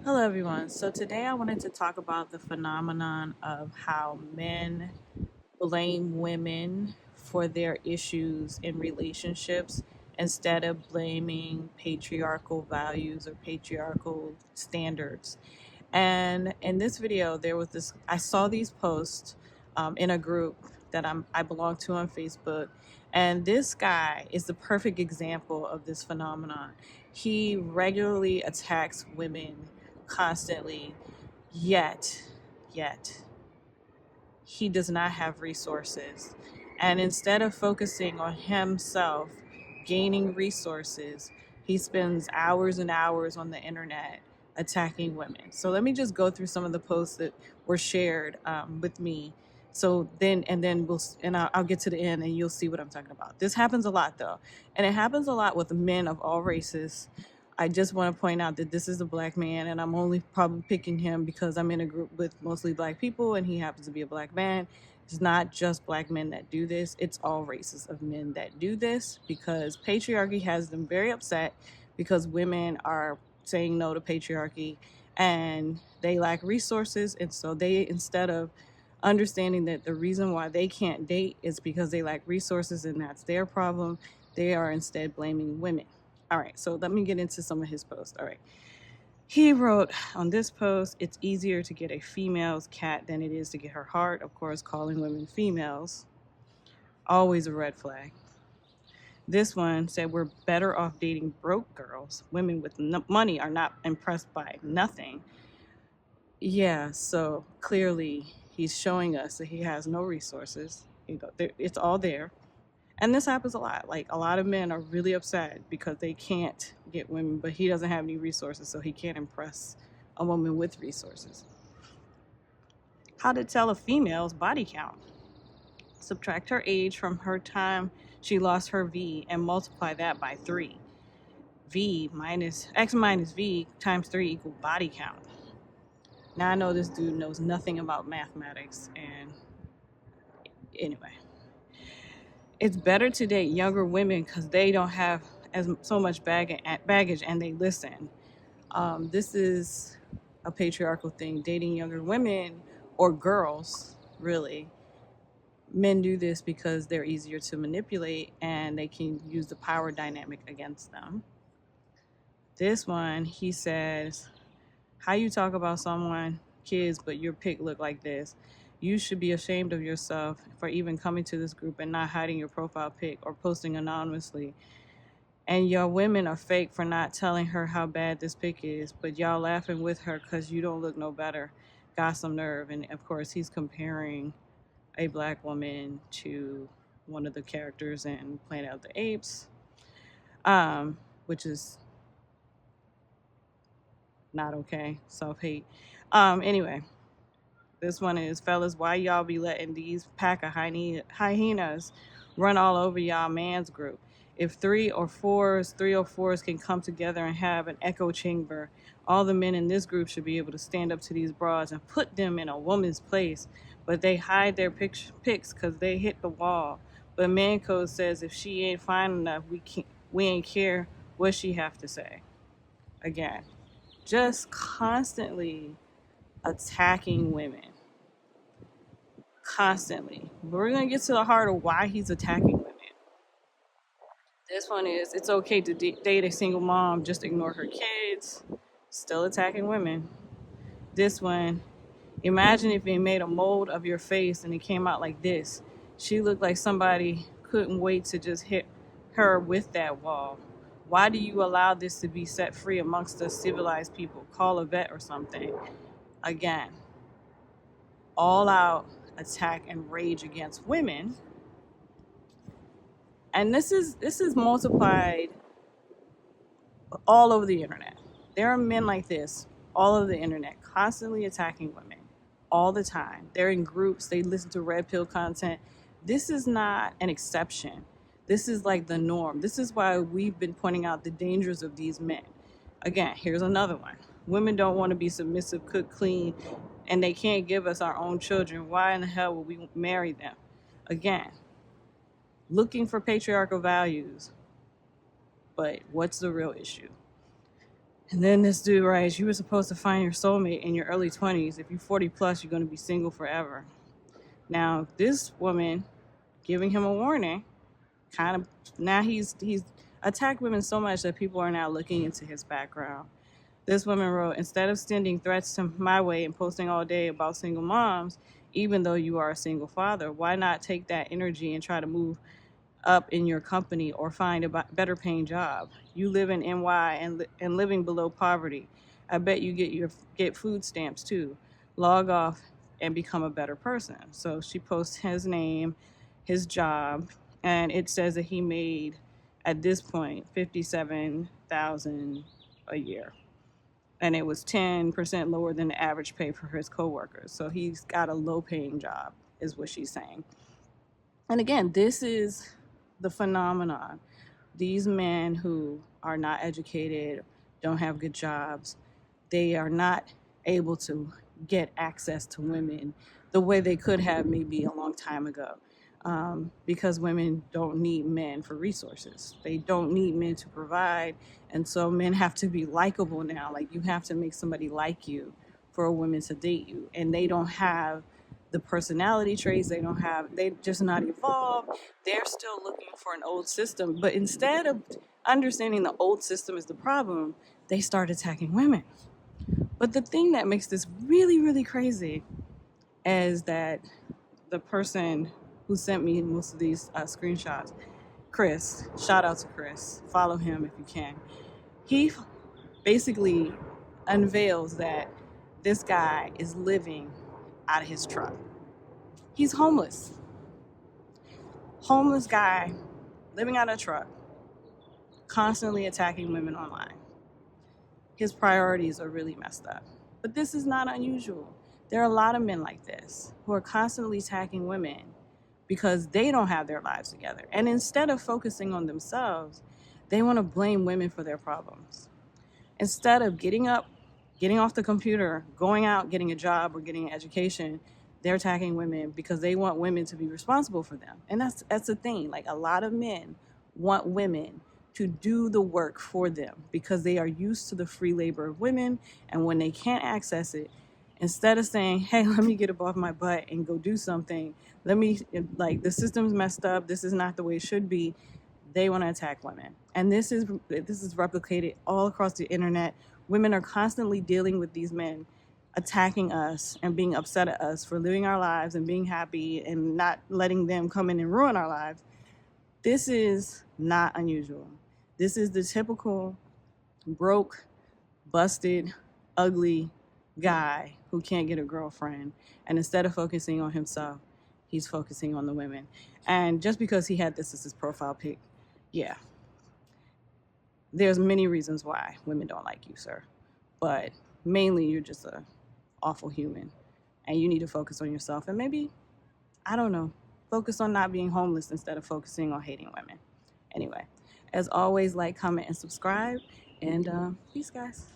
Hello, everyone. So, today I wanted to talk about the phenomenon of how men blame women for their issues in relationships instead of blaming patriarchal values or patriarchal standards. And in this video, I saw these posts in a group that I belong to on Facebook. And this guy is the perfect example of this phenomenon. He regularly attacks women constantly, yet he does not have resources. And instead of focusing on himself gaining resources, he spends hours and hours on the internet attacking women. So let me just go through some of the posts that were shared with me. So then I'll get to the end and you'll see what I'm talking about. This happens a lot though, and it happens a lot with men of all races. I just want to point out that this is a black man, and I'm only probably picking him because I'm in a group with mostly black people, and he happens to be a black man. It's not just black men that do this, it's all races of men that do this because patriarchy has them very upset because women are saying no to patriarchy and they lack resources. And so they, instead of understanding that the reason why they can't date is because they lack resources and that's their problem, they are instead blaming women. All right, so let me get into some of his posts. All right. He wrote on this post, it's easier to get a female's cat than it is to get her heart. Of course, calling women females, always a red flag. This one said, we're better off dating broke girls. Women with money are not impressed by nothing. Yeah, so clearly he's showing us that he has no resources. It's all there. And this happens a lot. Like a lot of men are really upset because they can't get women, but he doesn't have any resources, so he can't impress a woman with resources. How to tell a female's body count. Subtract her age from her time she lost her V and multiply that by 3. V minus X minus V times 3 equal body count. Now I know this dude knows nothing about mathematics, and anyway. It's better to date younger women because they don't have so much baggage and they listen. This is a patriarchal thing. Dating younger women or girls, really. Men do this because they're easier to manipulate and they can use the power dynamic against them. This one, he says, how you talk about someone, kids, but your pic look like this. You should be ashamed of yourself for even coming to this group and not hiding your profile pic or posting anonymously. And your women are fake for not telling her how bad this pic is, but y'all laughing with her because you don't look no better. Got some nerve. And of course, he's comparing a black woman to one of the characters in Planet of the Apes, which is not okay. Self-hate. Anyway, this one is, fellas, why y'all be letting these pack of hyenas run all over y'all man's group? If three or fours can come together and have an echo chamber, all the men in this group should be able to stand up to these broads and put them in a woman's place. But they hide their pics because they hit the wall. But man code says if she ain't fine enough, we ain't care what she have to say. Again, just constantly attacking women. Constantly. But we're going to get to the heart of why he's attacking women. This one is, it's okay to date a single mom, just ignore her kids. Still attacking women. This one, imagine if they made a mold of your face and it came out like this. She looked like somebody couldn't wait to just hit her with that wall. Why do you allow this to be set free amongst us civilized people? Call a vet or something. Again, all out attack and rage against women. And this is multiplied all over the internet. There are men like this all over the internet, constantly attacking women all the time. They're in groups, they listen to red pill content. This is not an exception. This is like the norm. This is why we've been pointing out the dangers of these men. Again, here's another one. Women don't want to be submissive, cook, clean, and they can't give us our own children. Why in the hell would we marry them? Again, looking for patriarchal values. But what's the real issue? And then this dude writes, you were supposed to find your soulmate in your early 20s. If you're 40 plus, you're going to be single forever. Now, this woman giving him a warning, kind of, now he's attacked women so much that people are now looking into his background. This woman wrote, instead of sending threats to my way and posting all day about single moms, even though you are a single father, why not take that energy and try to move up in your company or find a better paying job? You live in NY and living below poverty. I bet you get food stamps too. Log off and become a better person. So she posts his name, his job, and it says that he made at this point 57,000 a year. And it was 10% lower than the average pay for his coworkers. So he's got a low paying job, is what she's saying. And again, this is the phenomenon. These men who are not educated, don't have good jobs, they are not able to get access to women the way they could have maybe a long time ago. Because women don't need men for resources. They don't need men to provide. And so men have to be likable now. Like, you have to make somebody like you for a woman to date you. And they don't have the personality traits. They're just not evolved. They're still looking for an old system. But instead of understanding the old system is the problem, they start attacking women. But the thing that makes this really, really crazy is that the person who sent me most of these screenshots, Chris, shout out to Chris, follow him if you can. He basically unveils that this guy is living out of his truck. He's homeless. Homeless guy living out of a truck, constantly attacking women online. His priorities are really messed up. But this is not unusual. There are a lot of men like this who are constantly attacking women because they don't have their lives together. And instead of focusing on themselves, they want to blame women for their problems. Instead of getting up, getting off the computer, going out, getting a job or getting an education, they're attacking women because they want women to be responsible for them. And that's the thing. Like, a lot of men want women to do the work for them because they are used to the free labor of women. And when they can't access it, instead of saying, hey, let me get above my butt and go do something, the system's messed up, this is not the way it should be, they want to attack women. And this is replicated all across the internet. Women are constantly dealing with these men attacking us and being upset at us for living our lives and being happy and not letting them come in and ruin our lives. This is not unusual. This is the typical broke, busted, ugly guy who can't get a girlfriend. And instead of focusing on himself, he's focusing on the women. And just because he had this as his profile pic, yeah, there's many reasons why women don't like you, sir. But mainly you're just a awful human and you need to focus on yourself and maybe, I don't know, focus on not being homeless instead of focusing on hating women. Anyway, as always, like, comment, and subscribe, and peace, guys.